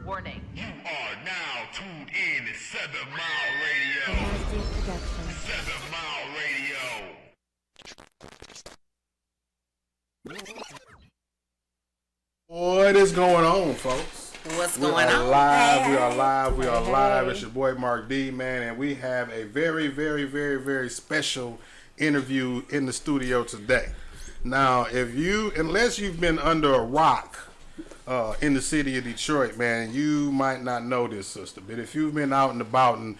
Warning. You are now tuned in to 7 Mile Radio. Production. 7 Mile Radio. What is going on, folks? What's We going are on? live. We are live. We are Hey. live. It's your boy Mark D, man, and we have a very, very, very, very special interview in the studio today. Now, unless you've been under a rock in the city of Detroit, man, you might not know this sister. But if you've been out and about and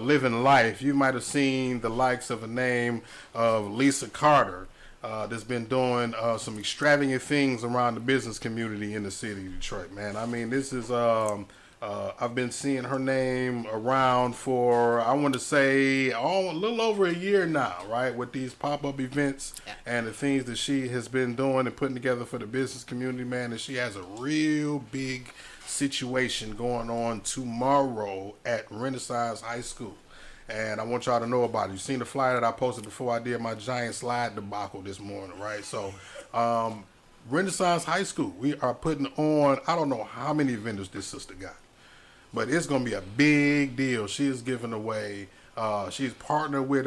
living life, you might have seen the likes of a name of Lisa Carter. That's been doing some extravagant things around the business community in the city of Detroit, man. I mean, this is, I've been seeing her name around for, I want to say, a little over a year now, right, with these pop-up events and the things that she has been doing and putting together for the business community, man. And she has a real big situation going on tomorrow at Renaissance High School. And I want y'all to know about it. You seen the flyer that I posted before I did my giant slide debacle this morning, right? So, Renaissance High School, we are putting on, I don't know how many vendors this sister got, but it's going to be a big deal. She is giving away, she's partnered with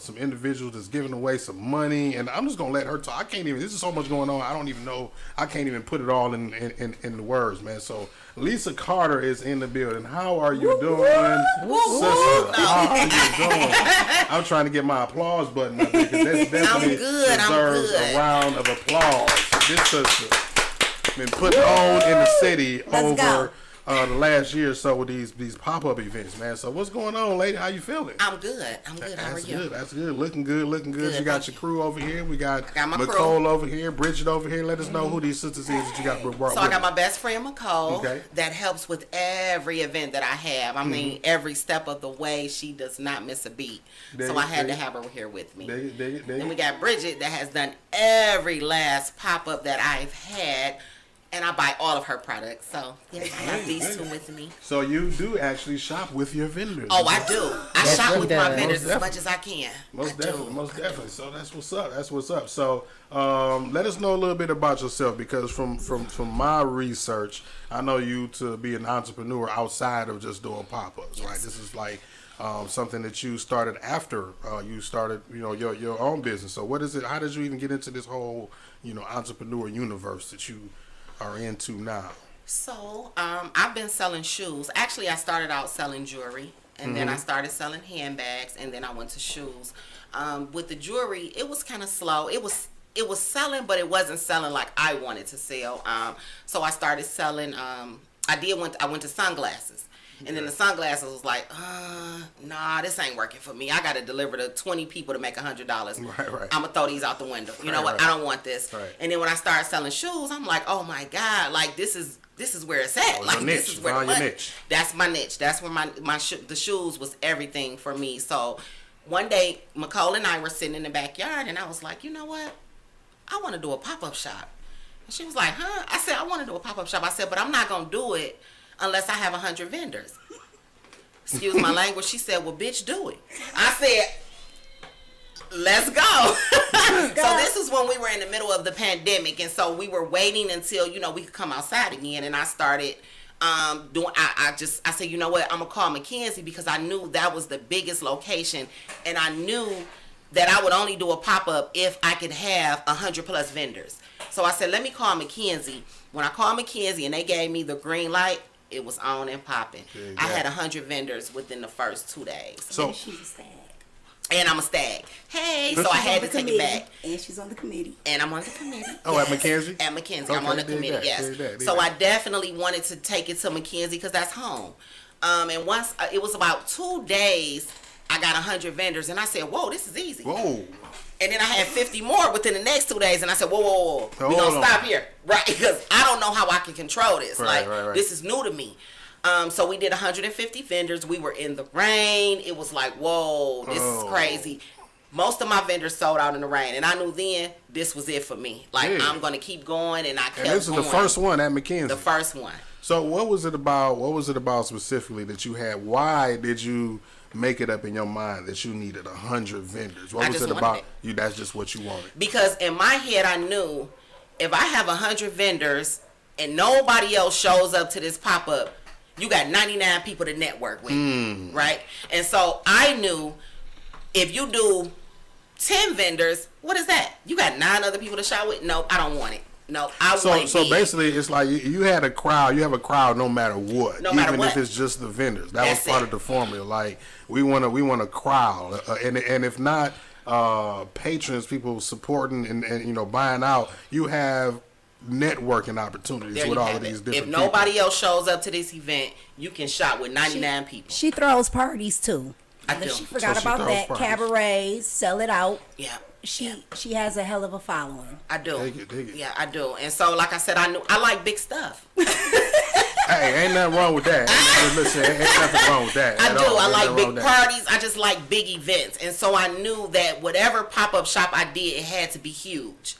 some individuals that's giving away some money, and I'm just going to let her talk. I can't even, this is so much going on, I don't even know, I can't even put it all in the words, man. So, Lisa Carter is in the building. How are you doing, sister? How are you doing? I'm trying to get my applause button up because that definitely deserves a round of applause. This sister been putting on in the city over the last year or so with these pop-up events, man. So what's going on, lady? How you feeling? I'm good. How are you? That's good. Looking good. You got your crew over here. We got my Nicole crew over here, Bridget over here. Let us know who these sisters is that you got brought So with I got you. my best friend Nicole Okay. that helps with every event that I have. I mean, every step of the way, she does not miss a beat. So I had to have her here with me. Then we got Bridget that has done every last pop-up that I've had. And I buy all of her products. So, yes, I have these two with me. So you do actually shop with your vendors. Oh, I do. I shop with my vendors Most as much as I can. Most definitely. So that's what's up. So let us know a little bit about yourself, because from my research, I know you to be an entrepreneur outside of just doing pop-ups, right? This is like something that you started after you started, your own business. So what is it? How did you even get into this whole, entrepreneur universe that you are into now? So, I've been selling shoes. Actually, I started out selling jewelry, and then I started selling handbags, and then I went to shoes. With the jewelry, it was kind of slow. It was selling, but it wasn't selling like I wanted to sell. So I started selling. I went to sunglasses. And then the sunglasses was like, nah, this ain't working for me. I got to deliver to 20 people to make $100. Right. I'm going to throw these out the window. You know what? I don't want this. Right. And then when I started selling shoes, I'm like, oh my God, like this is where it's at. Like this is where the money. That's my niche. That's where the shoes was everything for me. So one day, Nicole and I were sitting in the backyard, and I was like, you know what? I want to do a pop-up shop. And she was like, huh? I said, I want to do a pop-up shop. I said, but I'm not going to do it unless I have 100 vendors. Excuse my language. She said, well, bitch, do it. I said, let's go. So this is when we were in the middle of the pandemic, and so we were waiting until, we could come outside again, and I started I said, you know what, I'm going to call Mackenzie, because I knew that was the biggest location, and I knew that I would only do a pop-up if I could have 100 plus vendors. So I said, let me call Mackenzie. When I called Mackenzie and they gave me the green light, it was on and popping. I had 100 vendors within the first 2 days. So She's a stag. And I'm a stag. Hey, so I had to take it back. And she's on the committee. And I'm on the committee. Oh, at Mackenzie? At Mackenzie. Okay, I'm on the dig committee, that, yes. dig that. So I definitely wanted to take it to Mackenzie because that's home. And once, it was about 2 days, I got 100 vendors. And I said, whoa, this is easy. Whoa. And then I had 50 more within the next 2 days. And I said, whoa. We're going to stop here. Right? Because I don't know how I can control this. Right. This is new to me. So we did 150 vendors. We were in the rain. It was like, whoa, this is crazy. Most of my vendors sold out in the rain, and I knew then this was it for me. Like, I'm going to keep going, and I kept going. And this is the first one at Mackenzie. The first one. So what was it about? What was it about specifically that you had? Why did you make it up in your mind that you needed 100 vendors? What was it about you? That's just what you wanted. Because in my head, I knew if I have 100 vendors, and nobody else shows up to this pop-up, you got 99 people to network with, right? And so I knew if you do 10 vendors, what is that? You got 9 other people to shop with? No, I don't want it. No, I want it. So basically, it's like you had a crowd. You have a crowd no matter what. No matter what. Even if it's just the vendors. That was part of the formula. Like, we want a crowd. And if not patrons, people supporting and buying out, you have networking opportunities with all of these different If nobody else shows up to this event, you can shop with 99 people. She throws parties too. I do. She forgot about that. Parties. Cabarets, sell it out. Yeah. She has a hell of a following. I do. Dig it. Yeah, I do. And so, like I said, I like big stuff. Hey, ain't nothing wrong with that. Listen, ain't nothing wrong with that. I do. I like big parties. I just like big events. And so I knew that whatever pop-up shop I did, it had to be huge.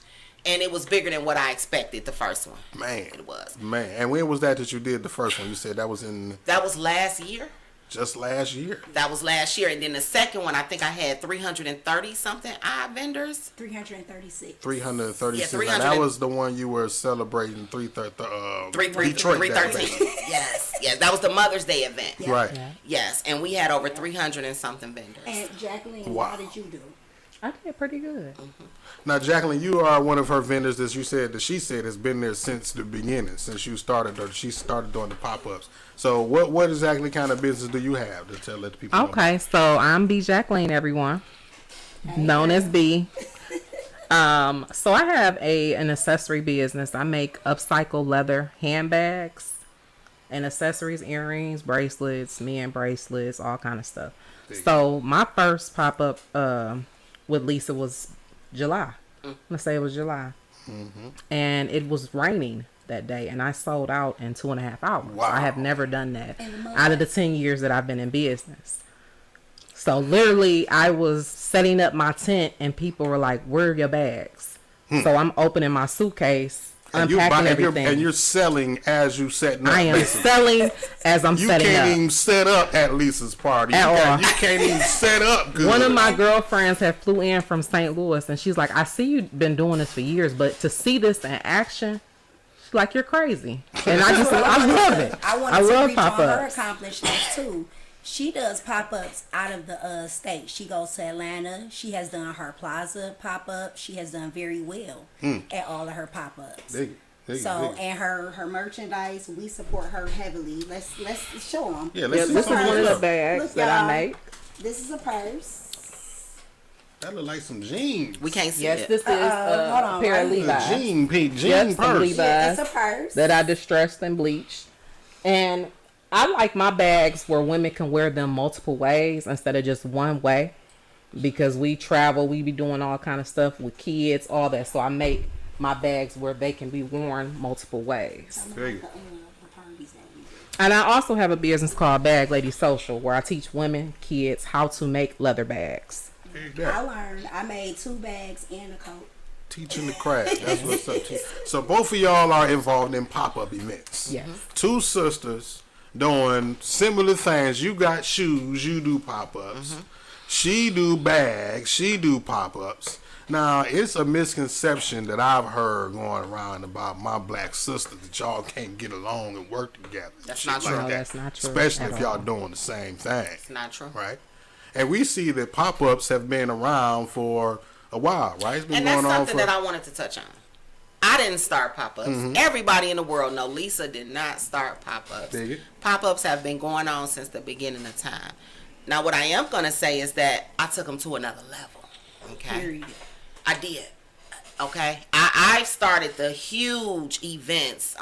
And it was bigger than what I expected, the first one. Man. It was. Man. And when was that you did the first one? You said that was That was last year. Just last year? That was last year. And then the second one, I think I had 330-something odd vendors. 336. 336. Yeah, 300. That was the one you were celebrating 313. Yes. That was the Mother's Day event. Yeah. Right. Yeah. Yes. And we had over 300 and something vendors. And Jacqueline, Wow. how did you do? I did pretty good. Now, Jacqueline, you are one of her vendors that she said has been there since the beginning, since she started doing the pop-ups. So what exactly kind of business do you have to let the people know? Okay, so I'm B. Jacqueline, everyone, known as B. So I have an accessory business. I make upcycled leather handbags and accessories, earrings, bracelets, men bracelets, all kind of stuff. So my first pop-up with Lisa was July. Let's say it was July. And it was raining that day, and I sold out in 2.5 hours. Wow. I have never done that out of the 10 years that I've been in business. So literally, I was setting up my tent, and people were like, "Where are your bags?" So I'm opening my suitcase, unpacking everything. And you're selling as you setting up. I am selling as I'm setting up. You can't even set up at Lisa's party. You can't even set up good. One of my girlfriends had flew in from St. Louis, and she's like, "I see you've been doing this for years, but to see this in action, she's like, you're crazy." And I love it. I want to reach on her accomplishments too. She does pop-ups out of the state. She goes to Atlanta. She has done her Plaza pop-up. She has done very well at all of her pop-ups. And her merchandise, we support her heavily. Let's show them. Yeah, this is one of the bags that I make. This is a purse. That look like some jeans. We can't see it. Yes, this is a pair of Levi's. Jean purse. Levi's It's a purse that I distressed and bleached. And I like my bags where women can wear them multiple ways instead of just one way, because we travel, we be doing all kind of stuff with kids, all that. So I make my bags where they can be worn multiple ways. And I also have a business called Bag Lady Social, where I teach women, kids, how to make leather bags. I learned. I made 2 bags and a coat. Teaching the craft. That's what's up. So both of y'all are involved in pop-up events. Yes. 2 sisters doing similar things. You got shoes, you do pop-ups. She do bags, she do pop-ups. Now, it's a misconception that I've heard going around about my black sisters that y'all can't get along and work together. That's not true. No, that's not true. Especially if y'all doing the same thing. It's not true. Right? And we see that pop-ups have been around for a while, right? It's been and going that's on something that I wanted to touch on. I didn't start pop-ups. Everybody in the world know Lisa did not start pop-ups. Dig it. Pop-ups have been going on since the beginning of time. Now, what I am going to say is that I took them to another level. Okay? Period. I did. Okay? I started the huge events.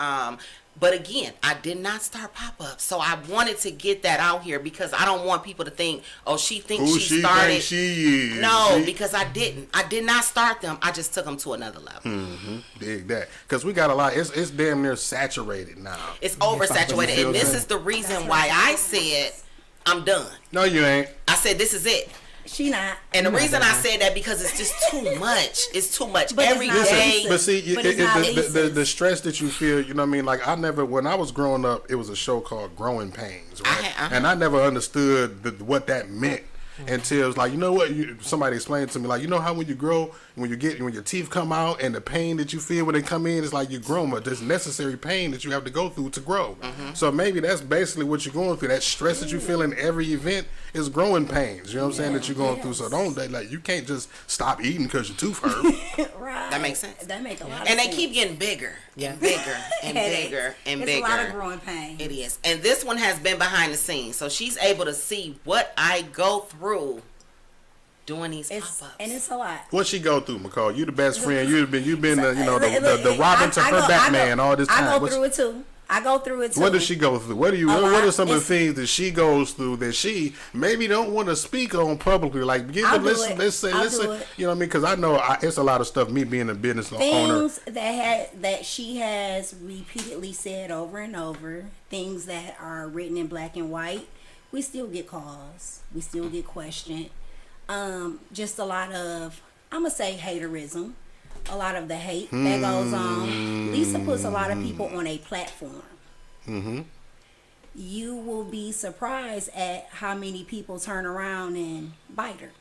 But again, I did not start pop-ups. So I wanted to get that out here because I don't want people to think, oh, she thinks she started. Think she is. No, because I didn't. I did not start them. I just took them to another level. Dig that. Because we got a lot. It's damn near saturated now. It's oversaturated. And this is the reason why I said I'm done. No, you ain't. I said this is it. She not. And the reason I said that because it's just too much. It's too much. But Every it's not day. Lisa. But see, But it's not Lisa's. the stress that you feel, you know what I mean? Like, when I was growing up, it was a show called Growing Pains, right? And I never understood what that meant. until it's like, you know what? Somebody explained to me, like, you know how when you grow, when your teeth come out and the pain that you feel when they come in, it's like you're growing, but there's necessary pain that you have to go through to grow. So maybe that's basically what you're going through. That stress that you feel in every event is growing pains. You know what I'm saying, that you're going through. So you can't just stop eating because your tooth hurt. Right. That makes sense. That makes a lot of and sense. they keep getting bigger and bigger and bigger and it's bigger. It's a lot of growing pain. It is. And this one has been behind the scenes. So she's able to see what I go through doing these pop-ups. And it's a lot. What she go through, McCall? You the best friend. You've been the Robin to her Batman all this time. I go through it too. What does she go through? What are some of the things that she goes through that she maybe don't want to speak on publicly? Like, let's say, you know what I mean? Because I know it's a lot of stuff. Me being a business owner, things that she has repeatedly said over and over. Things that are written in black and white. We still get calls. We still get questioned. Just a lot of, I'm gonna say, haterism. A lot of the hate that goes on. Lisa puts a lot of people on a platform. You will be surprised at how many people turn around and bite her.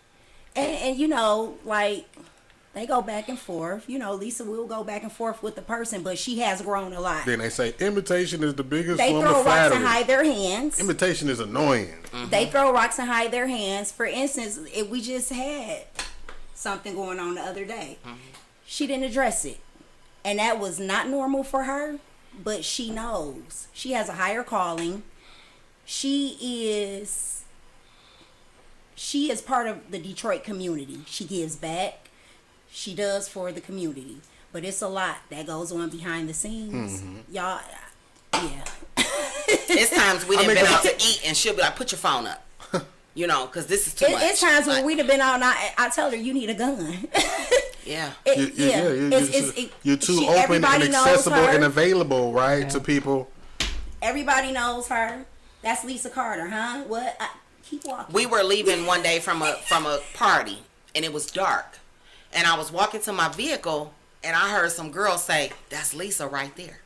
And you know, like, they go back and forth. You know, Lisa will go back and forth with the person, but she has grown a lot. Then they say imitation is the biggest form of flattery. They throw rocks and hide their hands. Imitation is annoying. They throw rocks and hide their hands. For instance, if we just had something going on the other day. She didn't address it. And that was not normal for her, but she knows. She has a higher calling. She is part of the Detroit community. She gives back. She does for the community. But it's a lot that goes on behind the scenes. Y'all, yeah. It's times we done been out to eat and she'll be like, put your phone up. You know, because this is too much. It's times when we'd have been out and I tell her, you need a gun. You're too open and accessible and available, right, to people. Everybody knows her. That's Lisa Carter, huh? What? Keep walking. We were leaving one day from a party, and it was dark. And I was walking to my vehicle, and I heard some girl say, "That's Lisa right there."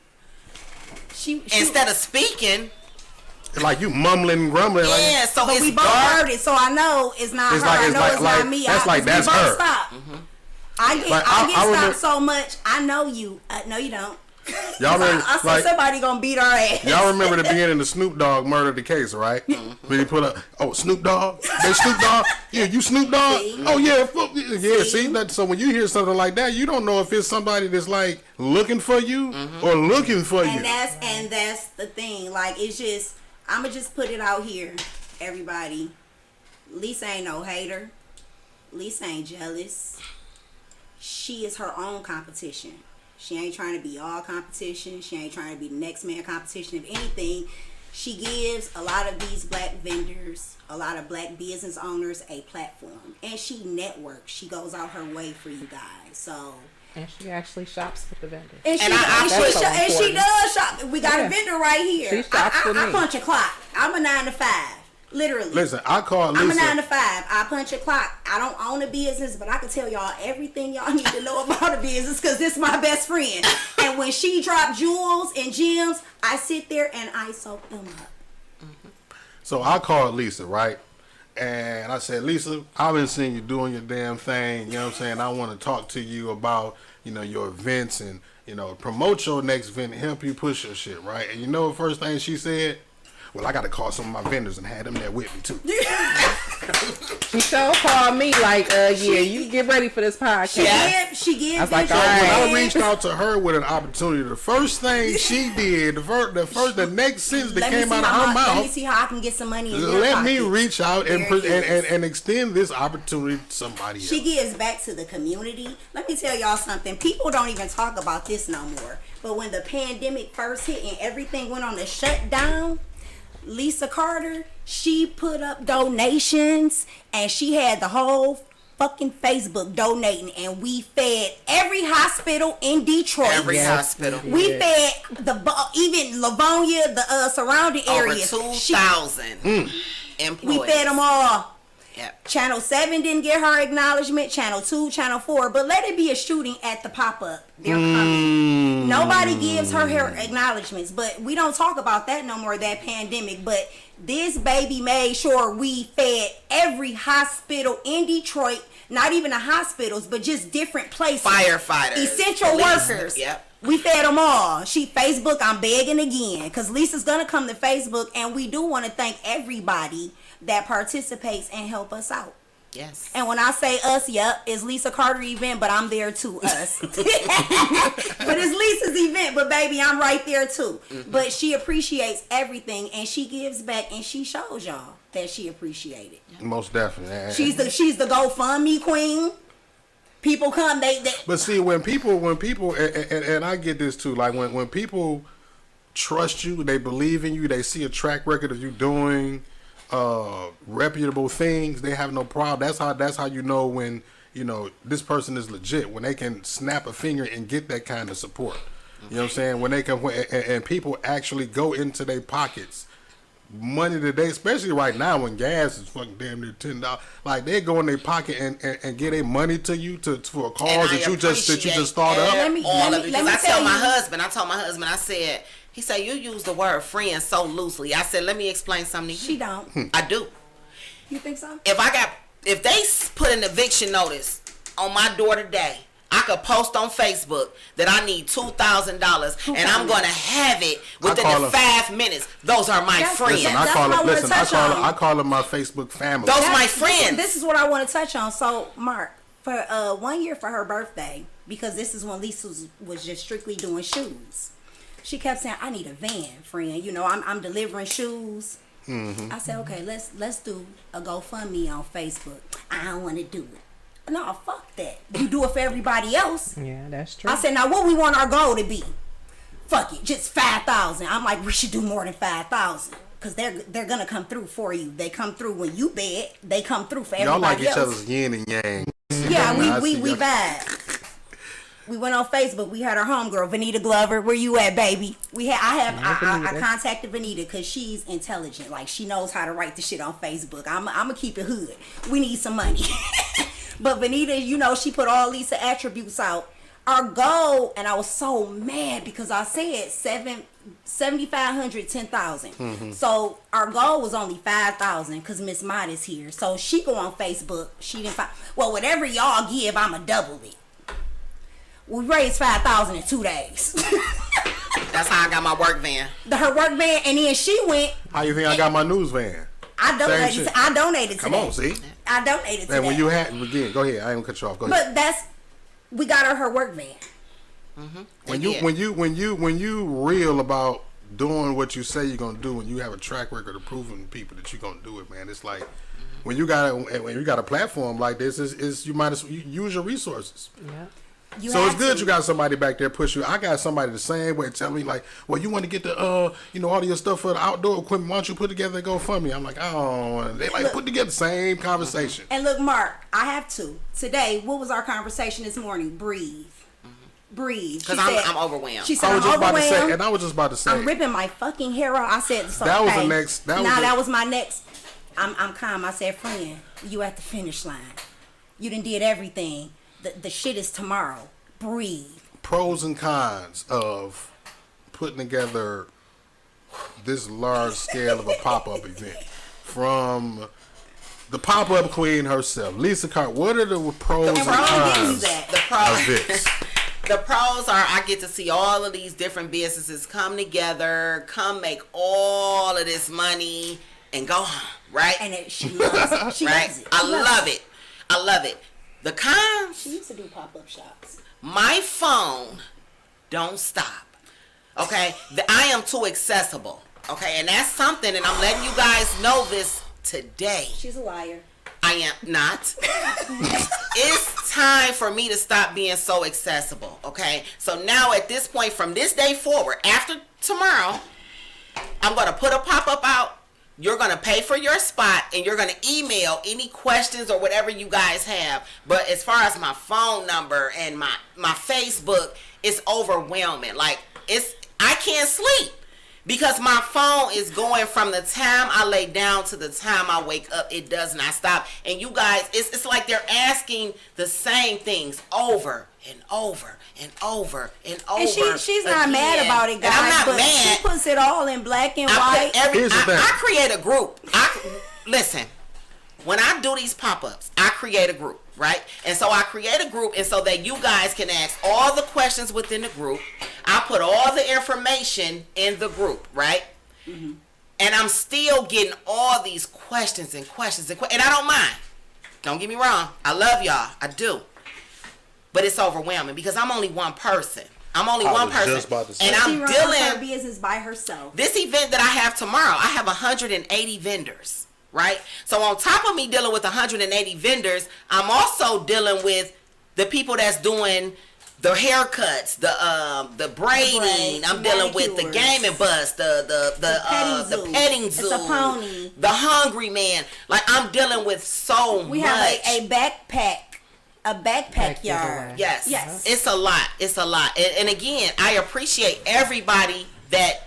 Instead of speaking... Like you mumbling and grumbling. Yeah, like, so but we both heard it, so I know it's not her. I know it's not me. That's her. Stop. I get stopped so much. I know you. No, you don't. Y'all remember? I said somebody gonna beat our ass. Y'all remember the beginning of Snoop Dogg murder the case, right? When he put up, Snoop Dogg. They Snoop Dogg. Yeah, you Snoop Dogg. See? Oh yeah. See that? So when you hear something like that, you don't know if it's somebody that's like looking for you or looking for you. And that's the thing. Like, it's just. I'ma just put it out here, everybody. Lisa ain't no hater. Lisa ain't jealous. She is her own competition. She ain't trying to be all competition. She ain't trying to be the next man competition. If anything, she gives a lot of these black vendors, a lot of black business owners a platform. And she networks. She goes out her way for you guys. So... And she actually shops with the vendors. And she does shop. We got a vendor right here. She shops with me. I punch a clock. I'm a 9 to 5. Literally. Listen, I'm a 9 to 5. I punch a clock. I don't own a business, but I can tell y'all everything y'all need to know about a business because this is my best friend. And when she dropped jewels and gems, I sit there and I soak them up. So I called Lisa, right? And I said, Lisa, I've been seeing you doing your damn thing. You know what I'm saying? I want to talk to you about, your events and, promote your next event and help you push your shit, right? And you know the first thing she said? Well, I got to call some of my vendors and have them there with me, too. She sure called me like, you get ready for this podcast. She gives. I was like, when I reached out to her with an opportunity, the first thing she did, the next sentence that came out of her mouth. Let me see how I can get some money in your Let pocket. me reach out and extend this opportunity to somebody else. She gives back to the community. Let me tell y'all something. People don't even talk about this no more. But when the pandemic first hit and everything went on the shutdown, Lisa Carter, she put up donations and she had the whole fucking Facebook donating, and we fed every hospital in Detroit. Every hospital. We fed even Livonia, the surrounding areas. Over 2,000 employees. We fed them all. Yep. Channel 7 didn't get her acknowledgement. Channel 2, Channel 4. But let it be a shooting at the pop-up. They're coming. Nobody gives her acknowledgments. But we don't talk about that no more, that pandemic. But This baby made sure we fed every hospital in Detroit, not even the hospitals, but just different places. Firefighters. Essential workers. Yep. We fed them all. Facebook, I'm begging again, because Lisa's going to come to Facebook, and we do want to thank everybody that participates and help us out. Yes. And when I say us, yep, it's Lisa Carter event, but I'm there too, us. But it's Lisa's event, but baby, I'm right there too. Mm-hmm. But she appreciates everything, and she gives back, and she shows y'all that she appreciated. Most definitely. She's the GoFundMe queen. People come, they But see, when people, and I get this too, like when people trust you, they believe in you, they see a track record of you doing reputable things, they have no problem. That's how you know when, you know, this person is legit, when they can snap a finger and get that kind of support. You know what I'm saying? When they can, and people actually go into their pockets. Money today, especially right now when gas is fucking damn near $10, like they go in their pocket and get their money to you for a cause that you just thought up. I told my husband, I said, he said, you use the word friend so loosely. I said, let me explain something to you. She don't. I do. You think so? If they put an eviction notice on my door today, I could post on Facebook that I need $2,000 and I'm going to have it within the 5 minutes. Those are my friends. I call them my Facebook family. Those are my friends. This is what I want to touch on. So, Mark, for 1 year for her birthday, because this is when Lisa was just strictly doing shoes, she kept saying, I need a van, friend. You know, I'm delivering shoes. Mm-hmm. I said, okay, let's do a GoFundMe on Facebook. I don't want to do it. No, fuck that. You do it for everybody else. Yeah, that's true. I said, now what we want our goal to be? Fuck it, just 5,000. I'm like, we should do more than 5,000. Because they're going to come through for you. They come through when you bed. They come through for everybody else. Y'all like each other's yin and yang. Yeah, we vibe. We went on Facebook. We had our homegirl, Vanita Glover. Where you at, baby? I contacted Vanita because she's intelligent. Like, she knows how to write the shit on Facebook. I'm going to keep it hood. We need some money. But Vanita, you know, she put all these attributes out. Our goal, and I was so mad because I said 7,500, 10,000. Mm-hmm. So our goal was only 5,000 because Miss Mott is here. So she go on Facebook. She didn't find, well, whatever y'all give, I'ma double it. We raised 5,000 in 2 days. That's how I got my work van. Her work van, and then she went. How you think I got my news van? I donated to Come on, see? I donated to that. And when you had, again, go ahead. I ain't gonna cut you off. Go ahead. But we got her work van. Mm-hmm. When you real about doing what you say you're gonna do, and you have a track record of proving to people that you're gonna do it, man, it's like when you got a platform like this, is you might as well use your resources. Yeah. So it's good you got somebody back there push you. I got somebody the same way tell me like, well, you want to get the all of your stuff for the outdoor equipment. Why don't you put together and GoFundMe? I'm like, I don't want to. They like put together the same conversation. And look, Mark, I have to. Today, what was our conversation this morning? Breathe. Breathe. Because I'm overwhelmed. She said, I was just about to say, I'm ripping my fucking hair out. I said, so, that was okay. the next. That was my next. I'm calm. I said, friend, you at the finish line. You done did everything. The shit is tomorrow. Breathe. Pros and cons of putting together this large scale of a pop-up event from the pop-up queen herself, Lisa Carter. What are the pros and cons of this? The pros are I get to see all of these different businesses come together, come make all of this money, and go home, right? And she loves it. She loves it. I love it. The cons. She used to do pop-up shops. My phone don't stop. Okay? I am too accessible. Okay? And that's something, and I'm letting you guys know this today. She's a liar. I am not. It's time for me to stop being so accessible. Okay? So now at this point, from this day forward, after tomorrow, I'm going to put a pop-up out. You're going to pay for your spot, and you're going to email any questions or whatever you guys have. But as far as my phone number and my Facebook, it's overwhelming. Like, I can't sleep Because my phone is going from the time I lay down to the time I wake up. It does not stop. And you guys, it's like they're asking the same things over and over and over and over. And she's not mad about it, guys. And I'm not mad. She puts it all in black and white. I create a group. Listen, when I do these pop-ups, I create a group, right? And so I create a group, and so that you guys can ask all the questions within the group. I put all the information in the group, right? Mm-hmm. And I'm still getting all these questions and questions and I don't mind. Don't get me wrong. I love y'all. I do. But it's overwhelming because I'm only one person. I'm only one person. Just about to say. And I'm dealing her business by herself. This event that I have tomorrow, I have 180 vendors, right? So on top of me dealing with 180 vendors, I'm also dealing with the people that's doing the haircuts, the braiding. I'm dealing with the gaming bus, the petting zoo, it's a pony, the hungry man. Like I'm dealing with so much. We have a backpack yard. Yes. It's a lot. It's a lot. And again, I appreciate everybody that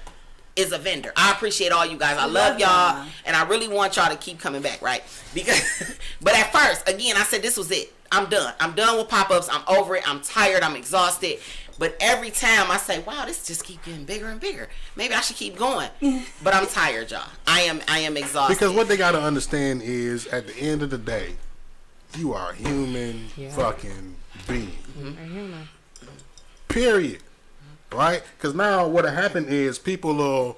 is a vendor. I appreciate all you guys. I love y'all, and I really want y'all to keep coming back, right? Because, but at first, again, I said this was it. I'm done. I'm done with pop-ups. I'm over it. I'm tired. I'm exhausted. But every time I say, wow, this just keep getting bigger and bigger. Maybe I should keep going. But I'm tired, y'all. I am exhausted. Because what they got to understand is, at the end of the day, you are a human fucking being. Mm-hmm. Period. Right? Because now what happened is people will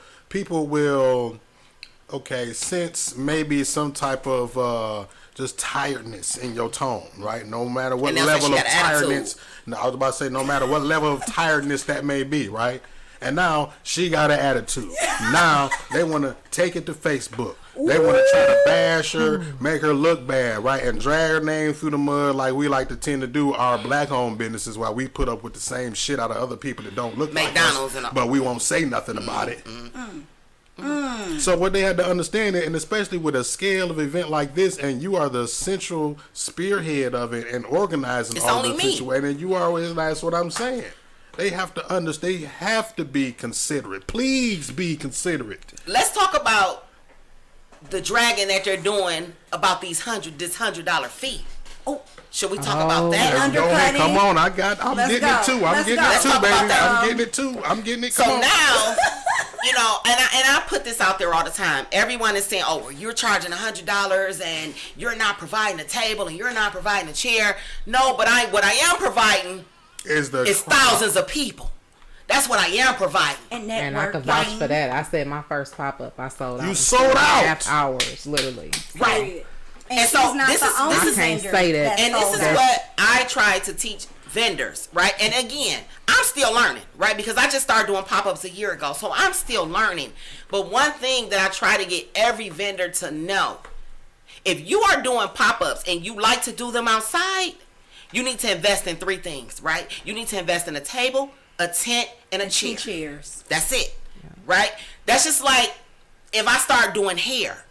sense maybe some type of just tiredness in your tone, right? No matter what level of tiredness. No, I was about to say no matter what level of tiredness that may be, right? And now she got an attitude. Now they want to take it to Facebook. They want to try to bash her, make her look bad, right? And drag her name through the mud like we like to tend to do our black-owned businesses while we put up with the same shit out of other people that don't look McDonald's like us, but we won't say nothing about it. So what they had to understand, and especially with a scale of event like this, and you are the central spearhead of it and organizing all the situation, and you always, that's what I'm saying. They have to understand. They have to be considerate. Please be considerate. Let's talk about the dragging that they're doing about this $100 fee. Oh, should we talk about that? Go ahead, come on. I'm getting it too. I'm getting it too, baby. I'm getting it too. I'm getting it. So now, you know, and I put this out there all the time. Everyone is saying, "Oh, well, you're charging $100 and you're not providing a table and you're not providing a chair." No, but what I am providing is thousands of people. That's what I am providing. And I can vouch for that. I said my first pop-up, I sold out. You sold out. Half hours, literally. Right. And so this is I can't say that. And this is what I try to teach vendors, right? And again, I'm still learning, right? Because I just started doing pop-ups a year ago, so I'm still learning. But one thing that I try to get every vendor to know, if you are doing pop-ups and you like to do them outside, you need to invest in 3 things, right? You need to invest in a table, a tent, and a chair. 2 chairs. That's it, right? That's just like if I start doing hair.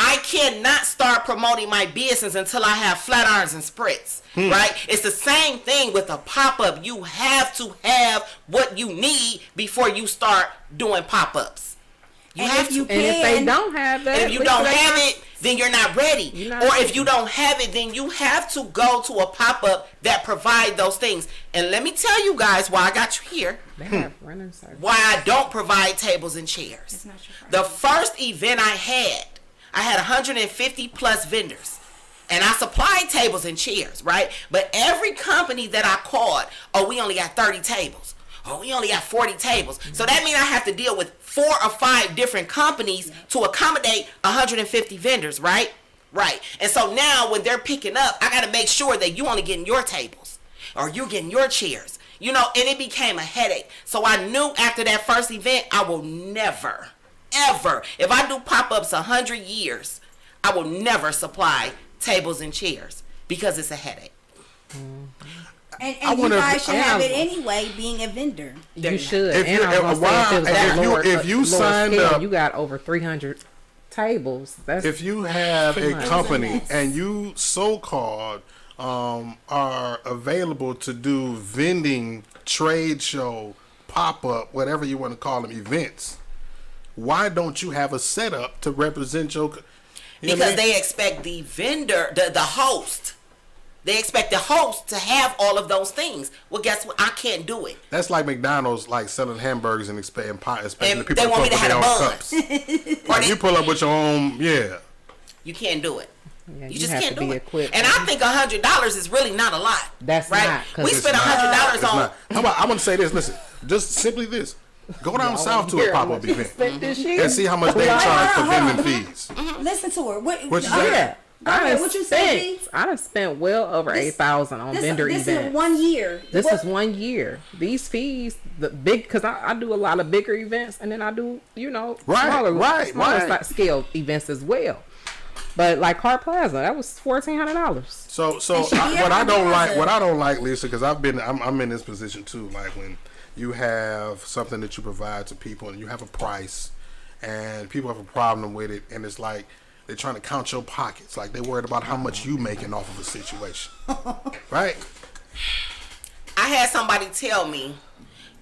I cannot start promoting my business until I have flat irons and spritz, right? It's the same thing with a pop-up. You have to have what you need before you start doing pop-ups. If they don't have that, if you don't have it, then you're not ready. Or if you don't have it, then you have to go to a pop-up that provide those things. And let me tell you guys why I got you here. They have running service. Why I don't provide tables and chairs. It's not your problem. The first event I had 150 plus vendors. And I supplied tables and chairs, right? But every company that I called, we only got 30 tables. We only got 40 tables. So that means I have to deal with 4 or 5 different companies to accommodate 150 vendors, right? Right. And so now when they're picking up, I got to make sure that you only getting your tables or you're getting your chairs, you know, and it became a headache. So I knew after that first event, I will never, ever, if I do pop-ups 100 years, I will never supply tables and chairs because it's a headache. And you guys should have it anyway, being a vendor. You should. If you signed up, you got over 300 tables. If you have a company and you so-called are available to do vending, trade show, pop-up, whatever you want to call them, events, why don't you have a setup to represent your? Because they expect the vendor, the host. They expect the host to have all of those things. Well, guess what? I can't do it. That's like McDonald's, like selling hamburgers and expecting the people they to want me pull to up have with a their own bun. cups. Like you pull up with your own, You can't do it. Yeah, You just have can't to do be it. equipped. And I think $100 is really not a lot. That's right. not, 'cause We it's spent not. $100 on. How about I want to say this? Listen, just simply this. Go down south to a pop-up event and see how much they charge for vending fees. Listen to her. What you say? Yeah. What you say? I done spent well over $8,000 on vendor events. This is 1 year. This is 1 year. These fees, the big, because I do a lot of bigger events, and then I do, smaller scale events as well. But like Hart Plaza, that was $1,400. So what I don't like, Lisa, because I'm in this position too. Like when you have something that you provide to people and you have a price, and people have a problem with it, and it's like they're trying to count your pockets. Like they're worried about how much you making off of a situation, right? I had somebody tell me,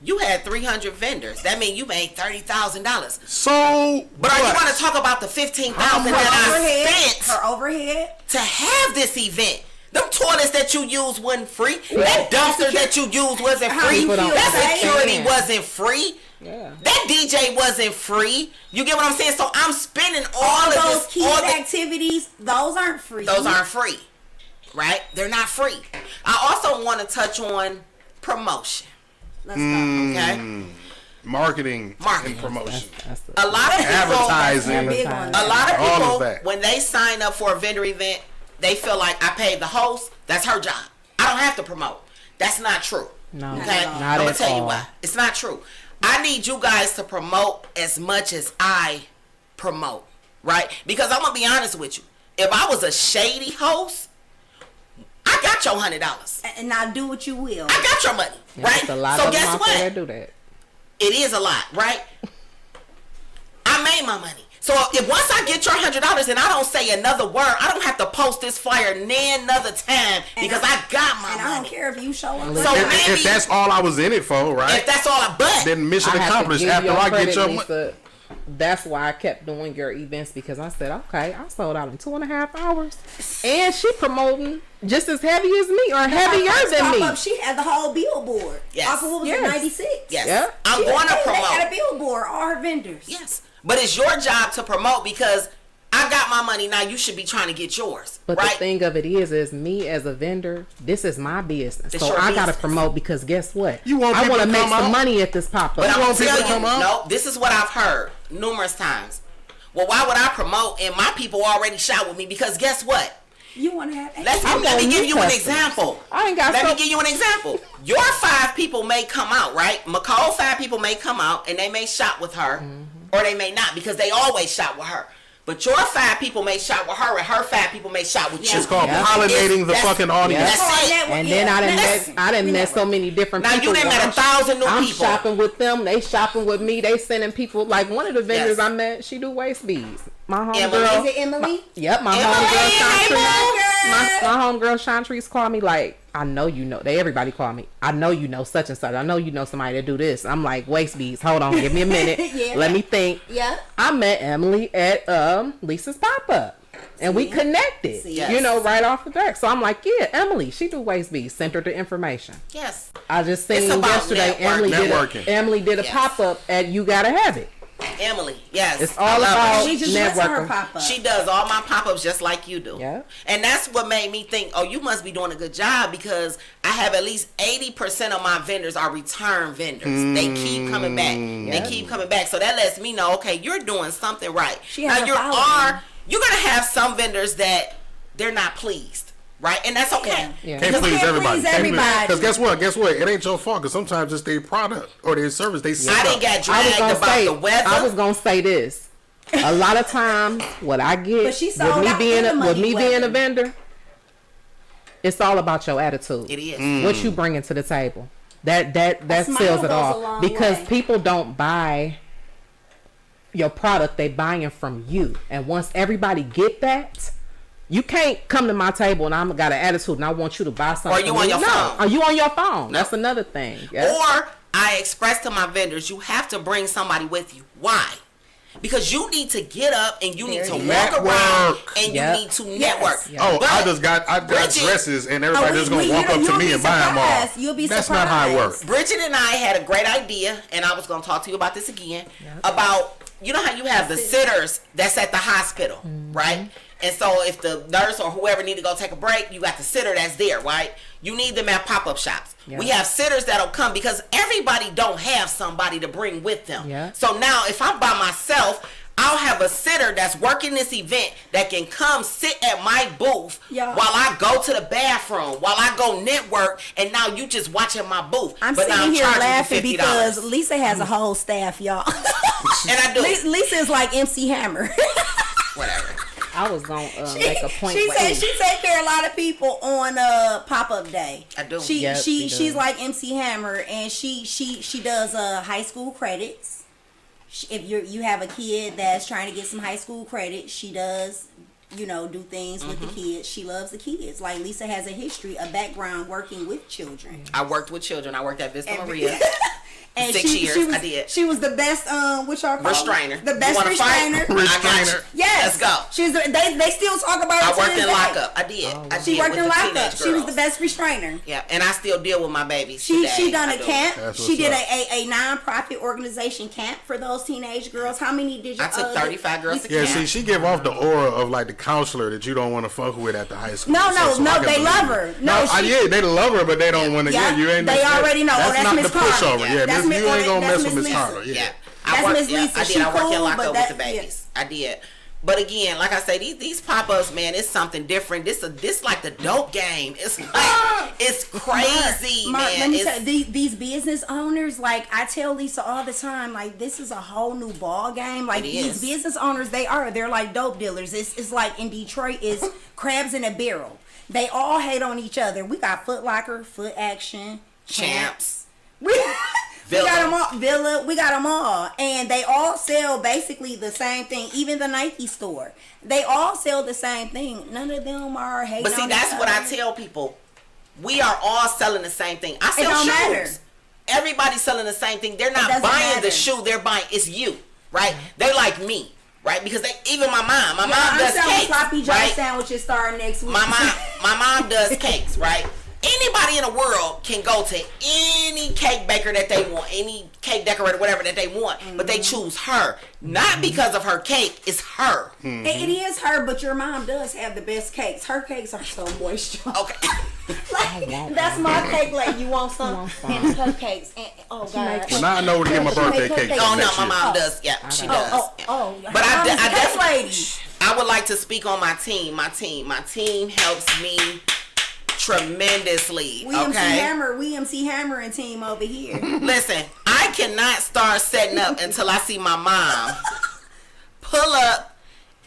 you had 300 vendors. That means you made $30,000. So, but are you going to talk about the $15,000 that I spent her overhead to have this event? Them toilets that you used wasn't free. That dumpster that you used wasn't free. That security wasn't free. Yeah. That DJ wasn't free. You get what I'm saying? So I'm spending all of those this, key activities. Those aren't free. Those aren't free, right? They're not free. I also want to touch on promotion. Let's go. Okay. Marketing and promotion. A lot of people, advertising. A lot of people, when they sign up for a vendor event, they feel like I paid the host. That's her job. I don't have to promote. That's not true. No, okay. I'm gonna tell you why. It's not true. I need you guys to promote as much as I promote, right? Because I'm gonna be honest with you. If I was a shady host, I got your $100. And now do what you will. I got your money, right? So guess what? That do that. It is a lot, right? I made my money. So if once I get your $100 and I don't say another word, I don't have to post this flyer another time because I got my money. I don't care if you show up. So if that's all I was in it for, right? If that's all then mission accomplished. After I get your money. That's why I kept doing your events, because I said, okay, I sold out in 2.5 hours, and she promoting just as heavy as me or heavier than me. She had the whole billboard. Yes. Off of what was it, 96? Yes. Yeah. I'm going to promote. They had a billboard, all her vendors. Yes. But it's your job to promote because I got my money now. You should be trying to get yours. But right? the thing of it is me as a vendor, this is my business. It's so I got to promote, because guess what? I want to make some money at this pop-up. But I'm telling you, no, this is what I've heard numerous times. Well, why would I promote and my people already shot with me? Because guess what? You want to have... Let me give you an example. Let me give you an example. Your 5 people may come out, right? McCall 5 people may come out and they may shot with her, or they may not, because they always shot with her. But your 5 people may shot with her, and her 5 people may shot with you. It's called pollinating the fucking audience. That's it. And then I didn't met so many different people. Now you done met 1,000 new people. I'm shopping with them. They shopping with me. They sending people. Like one of the vendors I met, she do waist beads. My homegirl. Is it Emily? My homegirl Chantreuse. My homegirl Chantreuse called me like, I know you know. Everybody call me. I know you know such and such. I know you know somebody that do this. I'm like, waist beads. Hold on, give me a minute. Let me think. Yeah. I met Emily at Lisa's pop up, and we connected. You know, right off the back. So I'm like, yeah, Emily. She do waist beads. Sent her the information. Yes. I just seen yesterday. Emily did a pop up at You Gotta Have It. Emily, yes. It's all about she just networking. Her pop-up. She does all my pop-ups just like you do. Yeah. And that's what made me think, oh, you must be doing a good job, because I have at least 80% of my vendors are return vendors. They keep coming back. They keep coming back. So that lets me know, okay, you're doing something right. Now you're going to have some vendors that they're not pleased. Right, and that's okay. Can't please everybody. Because guess what? It ain't your fault. Because sometimes it's their product or their service. I didn't get dragged about the weather. I was gonna say this. A lot of times, what I get with me being a vendor, it's all about your attitude. It is what you bring into the table. That sells it all, because people don't buy your product; they buying from you. And once everybody get that. You can't come to my table and I'm got an attitude and I want you to buy something. Or you on your phone. Are you on your phone? No. That's another thing. Yes. Or I express to my vendors, you have to bring somebody with you. Why? Because you need to get up and you need to walk Network. around and Yep. you need to network. Yes. Oh, But I got Bridget- dresses and everybody just gonna walk up to me and buy them all. You'll be That's surprised. not how it works. Bridget and I had a great idea, and I was going to talk to you about this again, about, you know how you have the sitters that's at the hospital, right? And so if the nurse or whoever need to go take a break, you got the sitter that's there, right? You need them at pop-up shops. Yeah. We have sitters that'll come because everybody don't have somebody to bring with them. Yeah. So now if I'm by myself, I'll have a sitter that's working this event that can come sit at my booth Yeah. while I go to the bathroom, while I go network, and now you just watching my booth. I'm But now sitting here charging you laughing $50. because Lisa has a whole staff, y'all. And I do. Lisa is like MC Hammer. Whatever. I was gonna make a point. She with said you. she take care of a lot of people on pop-up day. I do. Yep, she She's does. like MC Hammer, and she does high school credits. If you have a kid that's trying to get some high school credit, she does, do things with the kids. She loves the kids. Like Lisa has a history, a background working with children. I worked with children. I worked at Vista And- Maria. And 6 years, she was, I did. She was the best. What y'all call Restrainer. it? The You best wanna fight? restrainer. I got you. Yes. Let's go. She was. They still talk about her. I to worked this in day. lockup. I did. I She did worked with in the lockup. teenage She was the girls. best restrainer. Yeah, and I still deal with my babies. She today. done I a do. camp. That's She did what's a non-profit organization camp for those teenage girls. How many did you? I took 35 girls to Yeah, camp. see, she give off the aura of like the counselor that you don't want to fuck with at the high school. No, So I can they believe love it. her. No, she- yeah, they love her, but they don't want to Yeah, get you. Ain't they already know. That's Oh, that's not Miss the Carter. pushover. Yeah. Yeah, That's Miss, Miss- you ain't gonna that's mess with Miss Miss Lisa. Carter. Yeah. Yeah. That's I worked, Miss Lisa. I She did. I worked in cool, lockup but with the that- babies. I did. But again, like I say, these pop-ups, man, it's something different. This like the dope game. It's like it's crazy, Mark, man. let me It's- tell you, these business owners, like I tell Lisa all the time, like this is a whole new ball game. Like It these is. business owners, they're like dope dealers. It's like in Detroit, it's crabs in a barrel. They all hate on each other. We got Foot Locker, Foot Action, Champs. We Villa. got them all. Villa, we got them all, and they all sell basically the same thing. Even the Nike store, they all sell the same thing. None of them are hating. But see, on that's each what I other. tell people. We are all selling the same thing. I sell don't shoes. matter. Everybody's selling the same thing. They're not doesn't buying matter. the shoe. They're buying. It's you, right? They like me, right? Because even my mom. My mom I'm does selling cakes, sloppy Joe right? sandwiches starting next week. My mom does cakes, right? Anybody in the world can go to any cake baker that they want, any cake decorator, whatever that they want, but they choose her. Not because of her cake, it's her. It is her, but your mom does have the best cakes. Her cakes are so moist. Okay. Like, that's my cake. Like, you want some? And her cakes. And, oh God. Well, now I know where to get my She make birthday her cake. cakes. Oh no, next my year. mom does. Yeah, she does. Oh. But I Mom's a cake definitely, lady. I would like to speak on my team. My team helps me tremendously. We MC Okay. Hammer. We MC Hammer and team over here. Listen, I cannot start setting up until I see my mom pull up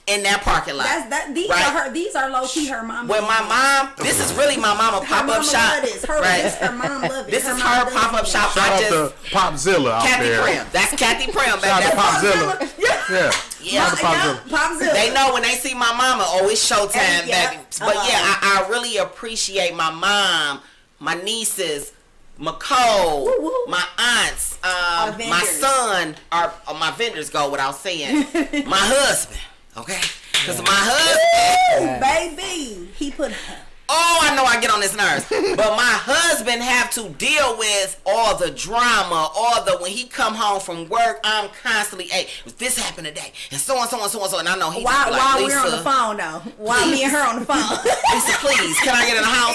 in that parking lot. These right? are her. These are low key her mama. When my mom, this is really my mama Her pop mama up shop. love this. Her, right? this her mom love it. This is mom her does pop up it. shop. Shout I out just to Popzilla out Kathy there. Prim. That's Kathy Prim. Shout out to Popzilla. Yeah. Yeah. Shout out to Popzilla. Popzilla. They know when they see my mama, oh, it's showtime, Yeah. baby. But yeah, I really appreciate my mom, my nieces, McCole, Woo, woo. my aunts, Our my vendors. son, my vendors go without saying, my husband, okay? Because my husband, Baby, he put. oh, I know I get on his nerves. But my husband have to deal with all the drama, when he come home from work, I'm constantly, hey, this happened today, and so on, and I know he's While like, we're Lisa, on the phone though, while me and her on the phone, Lisa, please, can I get in the house?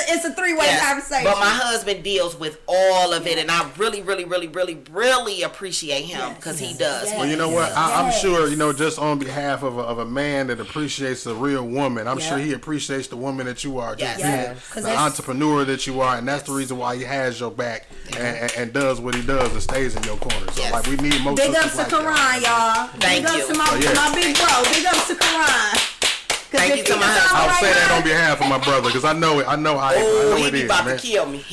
it's a three-way Yes. conversation. But my husband deals with all of it, and I really, really, really, really, really appreciate him Yes. because he does. Yes. Well, you know what? I'm Yes. sure, just on behalf of a man that appreciates a real woman, I'm sure he appreciates the woman that you are. Just Yes. being Yes. 'Cause the that's- entrepreneur that you are, and that's the reason why he has your back and does what he does and stays in your corner. So, Yes. like, we need more Big sisters ups to like Karan, that. y'all. Thank Big you. ups to my, Oh, yeah. my big bro. Big ups to Karan. Thank you to my husband. I'll say that on behalf of my brother because I know how he it be is, about man. to kill me. Look.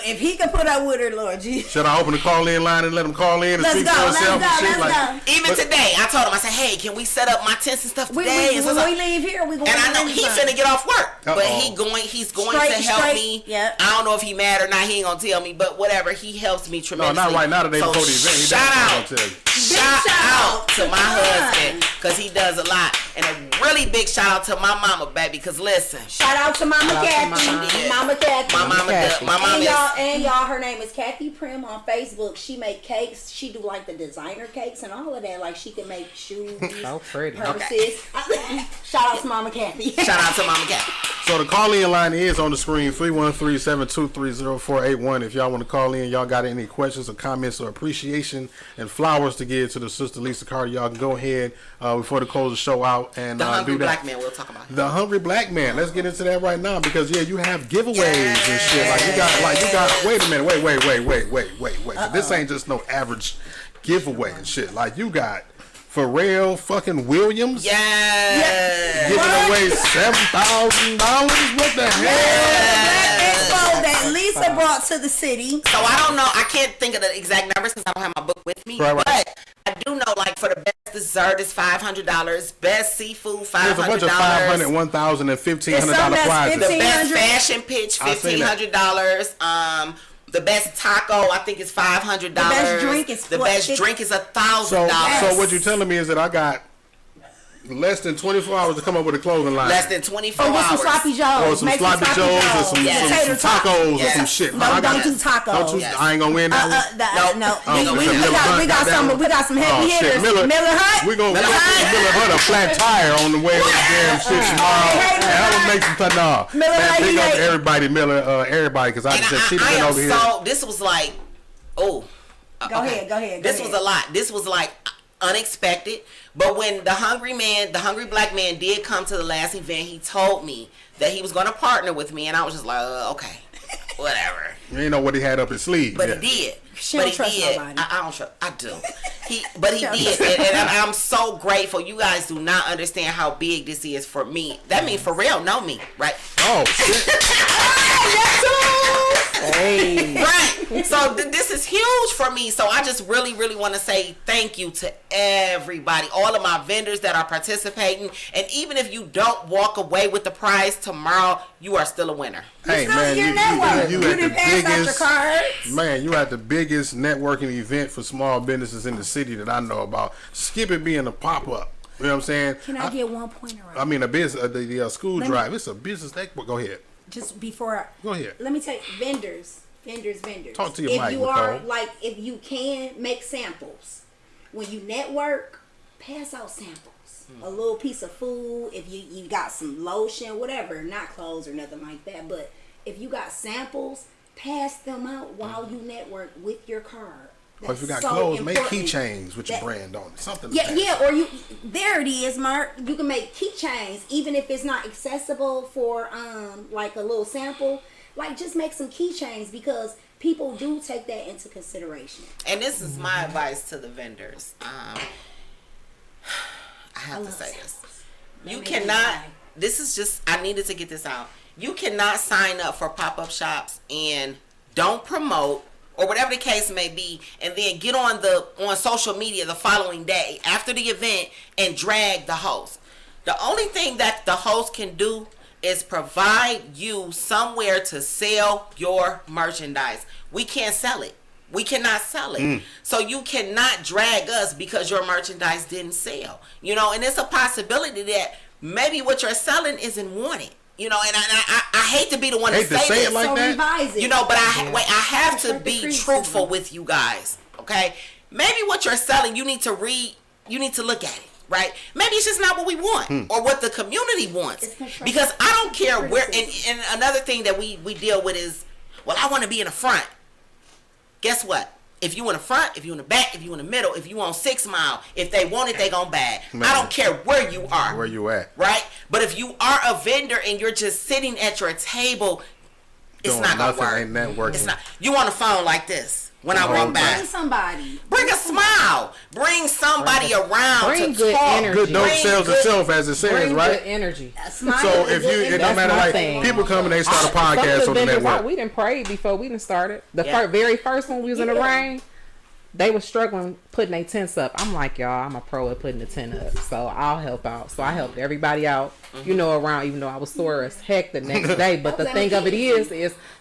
If he can put up with her, Lord Jesus. Should I open the call-in line and let him call in and speak for himself and shit? Let's go. Even today, I told him, I said, hey, can we set up my tents and stuff When today? we leave here, we going. And I know he finna get off work, but he's going to help me. Yep. I don't know if he mad or not. He ain't gonna tell me, but whatever. He helps me tremendously. No, not right now. Today So before the event. He shout out. gonna tell you. Shout out to my husband because he does a lot, and a really big shout out to my mama, baby. Because listen, shout out to Mama Kathy. Mama Kathy. My mama and y'all, her name is Kathy Prim on Facebook. She make cakes. She do like the designer cakes and all of that. Like she can make shoes, So pretty. purses. Okay. Shout out to Mama Kathy. Shout out to Mama Kathy. So the call-in line is on the screen, 313-723-0481. If y'all want to call in, y'all got any questions or comments or appreciation and flowers to give to the sister Lisa Carter, y'all can go ahead before the close the show out and The hungry do that. black man. We'll talk about it. The hungry black man. Let's get into that right now because you have giveaways and shit. Like you got. Wait a minute. Wait. This ain't just no average giveaway and shit. Like you got Pharrell fucking Williams. Yeah. Giving away $7,000. What the hell? That Lisa brought to the city. So I don't know. I can't think of the exact numbers because I don't have my book with me. Right. But I do know, like, for the best dessert is $500. Best seafood, $500. There's a bunch of $500, $1,000, and $1,500 prizes. The best fashion pitch, $1,500. The best taco, I think, is $500. The best drink is $1,000. So what you're telling me is that I got less than 24 hours to come up with a clothing line. Less than 24 with hours. some sloppy joes. Or some sloppy joes or some tacos or some shit. No, don't do tacos. I ain't gonna win that one. No. We got some heavy hitters. Miller Hut. We gonna Miller Hut a flat tire on the way to the damn shit tomorrow. And I'm gonna make some Miller Hut. Big up to everybody, everybody, because I just she been over here. So this was like, Go ahead. This was a lot. This was like unexpected. But when the hungry black man did come to the last event, he told me that he was going to partner with me, and I was just like, okay, whatever. You ain't know what he had up his sleeve. But he did. She don't trust nobody. I don't trust. I do. But he did, and I'm so grateful. You guys do not understand how big this is for me. That means Pharrell know me, right? Oh shit. Hey. Right. So this is huge for me. So I just really, really want to say thank you to everybody, all of my vendors that are participating. And even if you don't walk away with the prize tomorrow, you are still a winner. Hey man, you at the biggest man. You at the biggest networking event for small businesses in the city that I know about. Skip it being a pop up. You know what I'm saying? Can I get one pointer on? I mean, a business, the school drive. It's a business network. Go ahead. Just before. Go ahead. Let me tell you, vendors. Talk to your mic, If you Nicole. are if you can make samples, when you network, pass out samples. A little piece of food. If you got some lotion, whatever, not clothes or nothing like that. But if you got samples, pass them out while you network with your card. Or if you got clothes, make keychains with your brand on it. Something. Or there it is, Mark. You can make keychains even if it's not accessible for like a little sample. Like just make some keychains because people do take that into consideration. And this is my advice to the vendors. I have to say this. You cannot. This is just. I needed to get this out. You cannot sign up for pop-up shops and don't promote, or whatever the case may be, and then get on social media the following day after the event and drag the host. The only thing that the host can do is provide you somewhere to sell your merchandise. We can't sell it. We cannot sell it. So you cannot drag us because your merchandise didn't sell. You know, and it's a possibility that maybe what you're selling isn't wanted. You know, and I hate to be the one to say this. It like so that. Revise it. You know, but I have to be truthful with you guys. Okay, maybe what you're selling, you need to read. You need to look at it. Right? Maybe it's just not what we want or what the community wants. Because I don't care where. And another thing that we deal with is, well, I want to be in the front. Guess what? If you in the front, if you in the back, if you in the middle, if you on 6 Mile, if they want it, they gonna buy it. I don't care where you are. Where you at? Right? But if you are a vendor and you're just sitting at your table, it's not gonna work. Ain't networking. It's not. You on the phone like this. when I walk by. Bring somebody. Bring a smile. Bring somebody around bring to good talk. energy. Good don't sell itself, as it says, Bring right? good energy. So if you, it don't matter, like thing. people come and they start a Some of podcast the on the vendors, network. we didn't pray before we didn't started. The Yeah. very first one we was in the rain, they were struggling putting their tents up. I'm like, y'all, I'm a pro at putting the tent up, so I'll help out. So I helped everybody out, you know, around, even though I was sore as heck the next day. But the thing of it is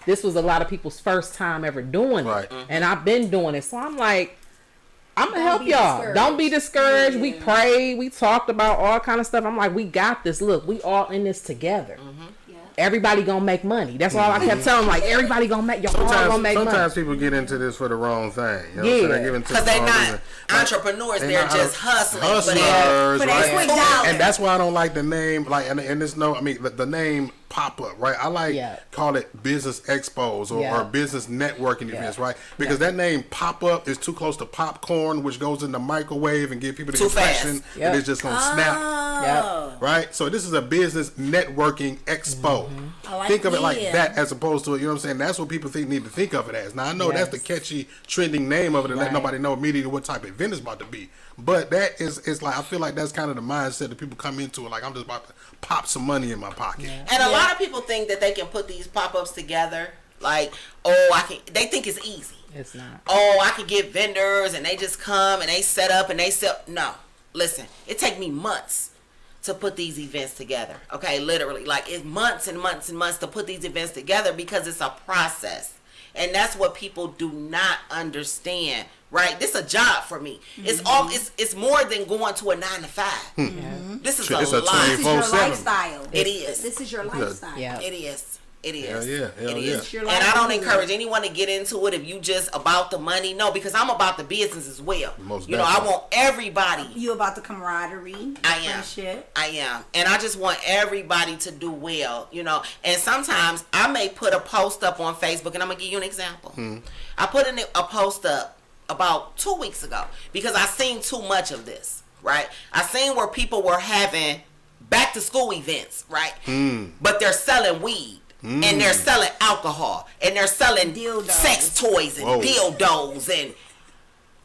this was a lot of people's first time ever doing it. Right. And I've been doing it. So I'm like, I'm gonna help be y'all. discouraged. Don't be discouraged. Yeah. We prayed. We talked about all kind of stuff. I'm like, we got this. Look, we all in this together. Everybody gonna make money. That's all I kept telling them. Like, everybody gonna make. Y'all all gonna make Sometimes money. people get into this for the wrong thing. You know Yeah. what I'm saying? Because they're not entrepreneurs, they're just hustling. Hustlers, For that quick right? dollar. And that's why I don't like the name, like, and there's no, I mean, the name pop up, right? I like call it business expos or business networking events, right? Because that name pop up is too close to popcorn, which goes in the microwave and give people the Too impression fast. that it's just gonna snap. Right, so this is a business networking expo. Think of it like that, as opposed to, you know what I'm saying? That's what people need to think of it as. Now I know that's the catchy, trending name of it, and let nobody know immediately what type of event it's about to be. But that it's like, I feel like that's kind of the mindset that people come into it. Like, I'm just about to pop some money in my pocket. And a lot of people think that they can put these pop-ups together. Like, oh, they think it's easy. It's not. Oh, I can get vendors and they just come and they set up and they sell. No, listen, it take me months to put these events together. Okay, literally, like, it's months and months and months to put these events together because it's a process. And that's what people do not understand, right? This is a job for me. It's more than going to a 9 to 5. This is It's a a lot. This is your 24/7. lifestyle. It is. This is your lifestyle. Yeah. It is. It is. Hell yeah. Hell It yeah. is. Your And I don't livelihood. encourage anyone to get into it if you just about the money. No, because I'm about the business as well. Most You know, I definitely. want everybody. You about the camaraderie. I am. Friendship. I am. And I just want everybody to do well, you know. And sometimes I may put a post up on Facebook, and I'm going to give you an example. I put a post up about 2 weeks ago because I seen too much of this, right? I seen where people were having back to school events, right? But they're selling weed. And they're selling alcohol. And they're selling Dildos. sex toys and Whoa. dildos. And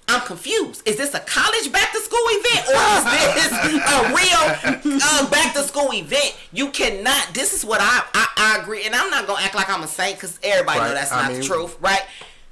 I'm confused. Is this a college back to school event? Or is this a real back to school event? You cannot. This is what I agree. And I'm not going to act like I'm a saint because everybody know that's not the truth, right?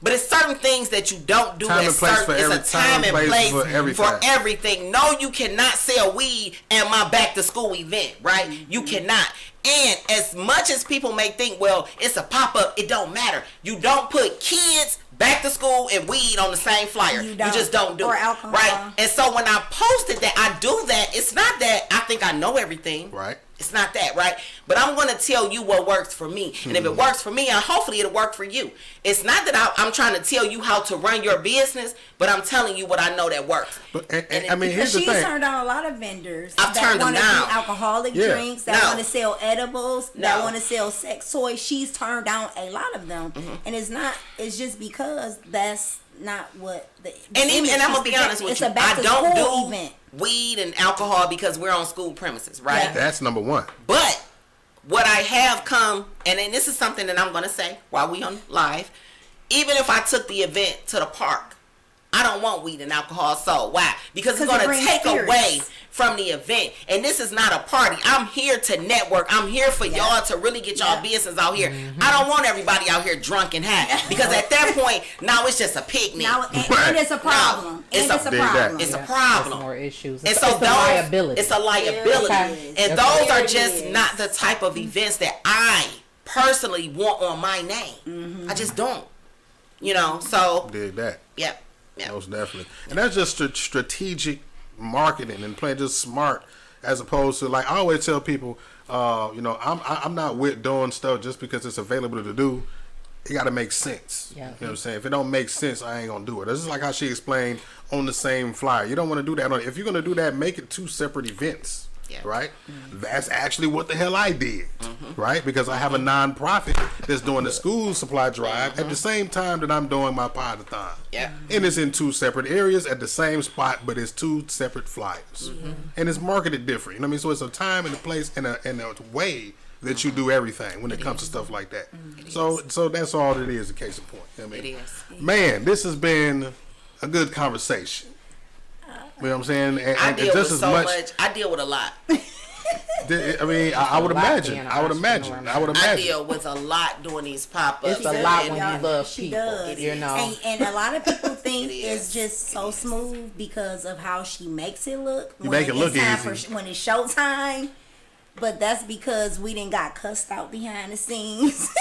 But it's certain things that you don't do. Time and place for every it's a time and place for everything. for everything. No, you cannot sell weed at my back to school event, right? You cannot. And as much as people may think, well, it's a pop-up, it don't matter. You don't put kids, back to school, and weed on the same flyer. You just don't do or it. alcohol. Right? And so when I posted that, I do that, it's not that I think I know everything. Right. It's not that, right? But I'm going to tell you what works for me. And if it works for me, and hopefully it'll work for you. It's not that I'm trying to tell you how to run your business, but I'm telling you what I know that works. But I mean, here's Because the she's thing. turned down a lot of vendors I've that turned them want to down. do alcoholic Yeah. drinks, that No. want to sell edibles, that No. want to sell sex toys. She's turned down a lot of them, and it's just because that's not what the And image I'm gonna is be honest projected. with It's you. a back I to don't school do event. weed and alcohol because we're on school premises, right? Yeah. That's number one. But what I have come, and then this is something that I'm going to say while we on live, even if I took the event to the park, I don't want weed and alcohol sold. Why? Because it's 'Cause it going to brings take spirits. away from the event. And this is not a party. I'm here to network. I'm here for y'all to really get y'all business out here. I don't want everybody out here drunk and high. Because at that point, now it's just a picnic. Now, and it's a problem. No, it's and it's a- a Dig that. problem. It's a There's problem. more issues. And It's, so it's a those, liability. it's a liability. Okay. And That's those what are it just is. not the type of events that I personally want on my name. I just don't. You know, so Dig that. yeah. Most definitely. And that's just strategic marketing and playing just smart, as opposed to, like, I always tell people, you know, I'm not with doing stuff just because it's available to do. It got to make sense. Yeah. You know what I'm saying? If it don't make sense, I ain't gonna do it. This is like how she explained on the same flyer. You don't want to do that. If you're gonna do that, make it two separate events. Yeah. Right? That's actually what the hell I did. Right? Because I have a nonprofit that's doing the school supply drive at the same time that I'm doing my pod-a-thon. Yeah. And it's in two separate areas at the same spot, but it's two separate flyers. And it's marketed different. You know what I mean? So it's a time and a place and a way that you do everything when it comes to stuff like that. So that's all it is. A case in point. I mean, It is. man, this has been a good conversation. You know what I'm saying? And I deal just with as so much. much. I deal with a lot. I mean, I would imagine. I would imagine. I deal with a lot doing these pop-ups. It's a lot when you love She people. does. You know. And a lot of people think It it's is. just so smooth because of how she makes it look. You make it look time easy. when it's showtime. But that's because we didn't got cussed out behind the scenes.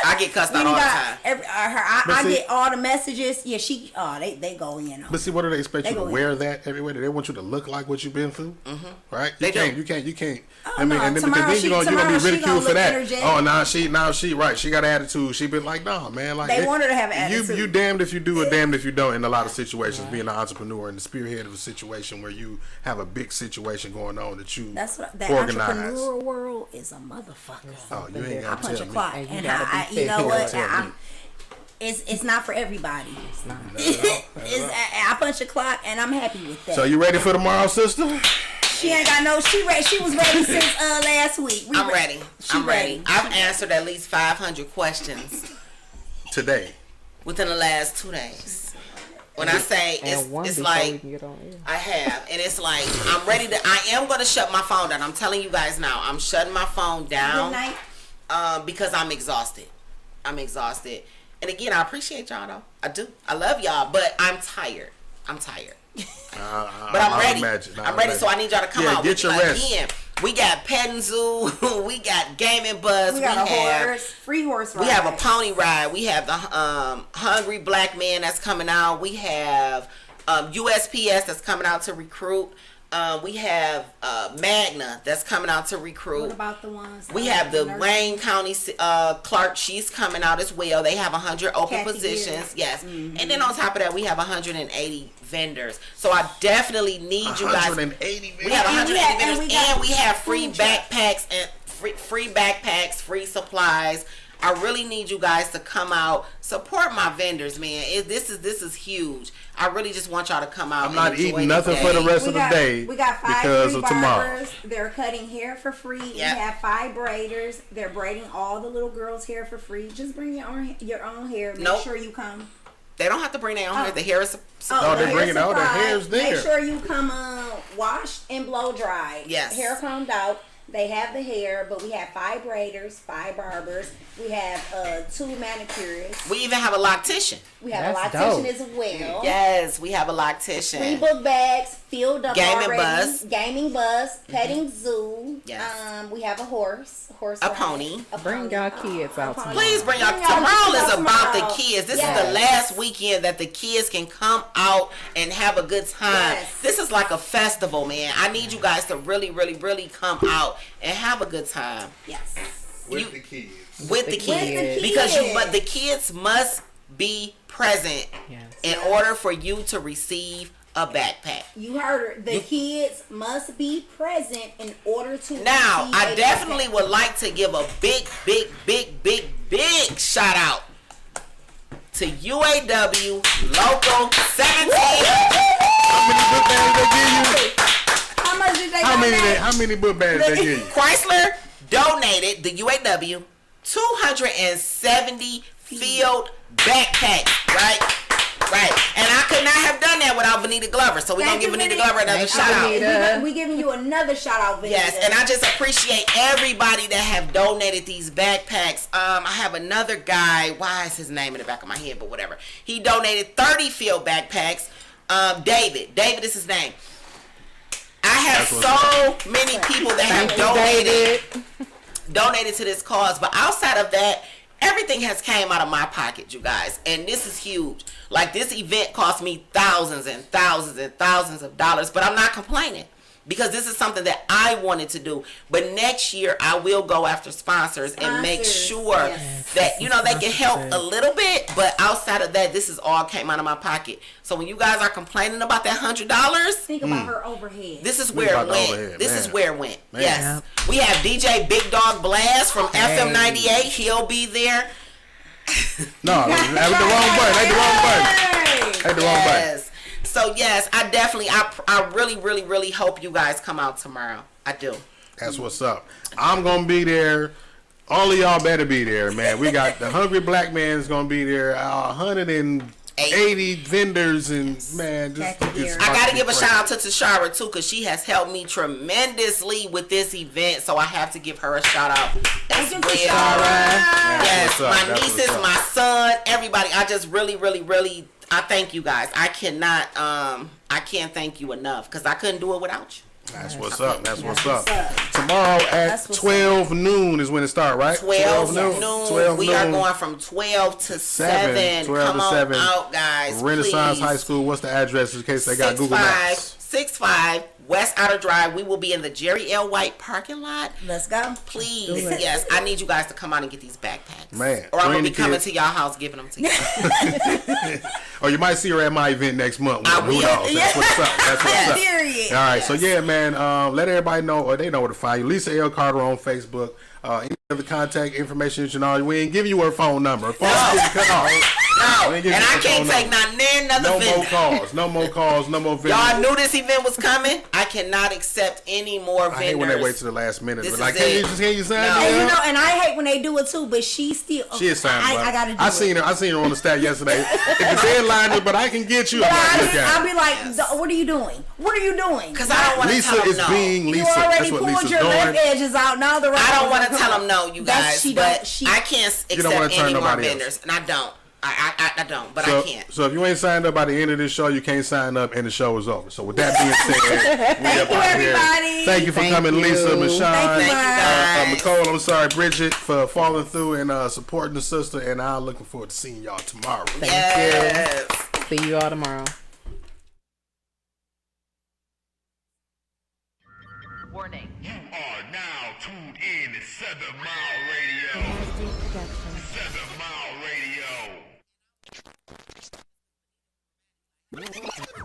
I get cussed We out all done the got time. I see- get all the messages. Yeah, they go in on. But see, what do they expect They you to go wear in. that everywhere? Do they want you to look like what you've been through? Mm-hmm. Right? They do. You can't. Oh, I mean, no, and then, because tomorrow then you're gonna tomorrow be she ridiculed gonna for look that. energetic. Oh, now she right. She got an attitude. She been like, no, man. Like They want her to have an attitude. You damned if you do or damned if you don't. In a lot of situations, being an entrepreneur and the spearhead of a situation where you have a big situation going on that you That's what that organize. entrepreneurial world is a motherfucker. Oh, you ain't I gotta punch tell a me. clock, And you and gotta be you know what? fair. It's not for everybody. It's not. I punch a clock, and I'm happy with that. So you ready for tomorrow, sister? She ain't got no. She was ready since last week. I'm ready. She I'm ready. ready. I've answered at least 500 questions Today. within the last 2 days. When I say And one it's before we like can get on air. I have, and it's like I'm ready to. I am going to shut my phone down. I'm telling you guys now. I'm shutting my phone Good down night. because I'm exhausted. I'm exhausted. And again, I appreciate y'all though. I do. I love y'all, but I'm tired. I'm tired. But I'm ready. I'm ready. So I need y'all to come out. Get your rest. Again, we got petting zoo. We got gaming buzz. We got a horse, free horse ride. We have a pony ride. We have the Hungry Black Man that's coming out. We have USPS that's coming out to recruit. We have Magna that's coming out to recruit. What about the ones? We have the nurses? Wayne County clerk. She's coming out as well. They have 100 open Kathy positions. Gill. Yes. And then on top of that, we have 180 vendors. So I definitely need you guys. 180. We have And 180 and vendors, we got and we have free food trucks. backpacks and free backpacks, free supplies. I really need you guys to come out, support my vendors, man. This is huge. I really just want y'all to come out. I'm not and enjoy eating nothing the for the day. rest of the day We got 5 because free of tomorrow. barbers. They're cutting hair for free. Yep. We have 5 braiders. They're braiding all the little girls' hair for free. Just bring your own hair. Make Nope. sure you come. They don't have to bring their own hair. The hair is Oh, they're the bringing out the supply. hair's there. Make sure you come washed and blow dried. Yes. Hair combed out. They have the hair, but we have 5 braiders, 5 barbers. We have 2 manicurists. We even have a loctician. We have That's a loctician dope. as well. Yes, we have a 3 loctician. book bags filled up Gaming already. bus. Gaming bus, petting zoo. Yes. We have a horse A ride, pony. Bring y'all kids out tomorrow. Please bring y'all. Bring y'all Tomorrow kids is out about tomorrow. the kids. This Yes. is the last weekend that the kids can come out and have a good time. Yes. This is like a festival, man. I need you guys to really, really, really come out and have a good time Yes. With the kids. with the kids. Because the kids must be present Yes. in order for you to receive a backpack. You heard her. The kids must be present in order to. Now, receive I a definitely backpack. would like to give a big shout out to UAW Local 17. How many book bags they give you? How much did they How donate? many book bags they give you? Chrysler donated the UAW 270 field backpacks, right? Right. And I could not have done that without Vanita Glover. So we're going to give Thank you, Vanita Glover another Thank you, shout out. Vanita. We giving you another shout out, Vanita. Yes, and I just appreciate everybody that have donated these backpacks. I have another guy. Why is his name in the back of my head? But whatever. He donated 30 field backpacks. David is his name. I have so many people that have donated to this cause. But outside of that, everything has came out of my pocket, you guys. And this is huge. Like, this event cost me thousands and thousands and thousands of dollars. But I'm not complaining. Because this is something that I wanted to do. But next year, I will go after sponsors and make sure yes. that, you know, they can help a little bit. But outside of that, this is all came out of my pocket. So when you guys are complaining about that $100, Think about her overhead. this is where it about the went. overhead, This man. is where it went. Man. Yes. We have DJ Big Dog Blast from FM 98. He'll be there. No, that's the wrong button. That's the wrong button. That's the wrong button. Yes. So yes, I definitely, I really, really, really hope you guys come out tomorrow. I do. That's what's up. I'm gonna be there. All of y'all better be there, man. We got the Hungry Black Man's gonna be there. 180 vendors and man, just I gotta give a shout out to Tashara too, because she has helped me tremendously with this event. So I have to give her a shout out as well. Yes, my nieces, my son, everybody. I just really, I thank you guys. I can't thank you enough because I couldn't do it without you. That's what's up. That's what's up. Tomorrow at 12 noon is when it starts, right? 12 noon. We are going from 12 to 7. 12 Come to 7. on out, guys. Renaissance please. High School. What's the address in case they got Google Maps? 65 West Outer Drive. We will be in the Jerry L. White parking lot. Let's go. Please. Yes, I need you guys to come out and get these backpacks. Man. Or I'm going to be coming to y'all house giving them to you. Or you might see her at my event next month. I will. Who knows? That's what's up. That's what's up. Period. All right. So, yeah, man, let everybody know, or they know where to find you. Lisa L. Carter on Facebook. Any other contact information that you know. We ain't give you her phone number. Her phone is cut off. No, and I can't take another No vendor. more calls. No more calls. No more vendors. Y'all knew this event was coming. I cannot accept any more vendors. I hate when they wait to the last minute. This But like, is can it. you sign No. me And up? and I hate when they do it too, but she still. She is signed up. I gotta do I it. seen her on the stat yesterday. If the deadline is, but I can get you. But I'm like, I'll be like, what are you doing? What are you doing? Because I don't want to Lisa tell them is no. being Lisa. You already That's what pulled Lisa's your doing. left edges out. Now the right. I don't ones want to are tell coming. them no, you That's- guys. she But don't- she- I can't don't wanna accept turn any more nobody else. vendors. And I don't. I don't. But So, I can't. so if you ain't signed up by the end of this show, you can't sign up, and the show is over. So with that being said, we up you, out here. everybody. Thank you for Thank coming, you. Lisa, Michonne, Thank you, guys. Nicole. I'm sorry, Bridget, for following through and supporting the sister. And I'm looking forward to seeing y'all tomorrow. Yes. See you all tomorrow. Warning. You are now tuned in to 7 Mile Radio.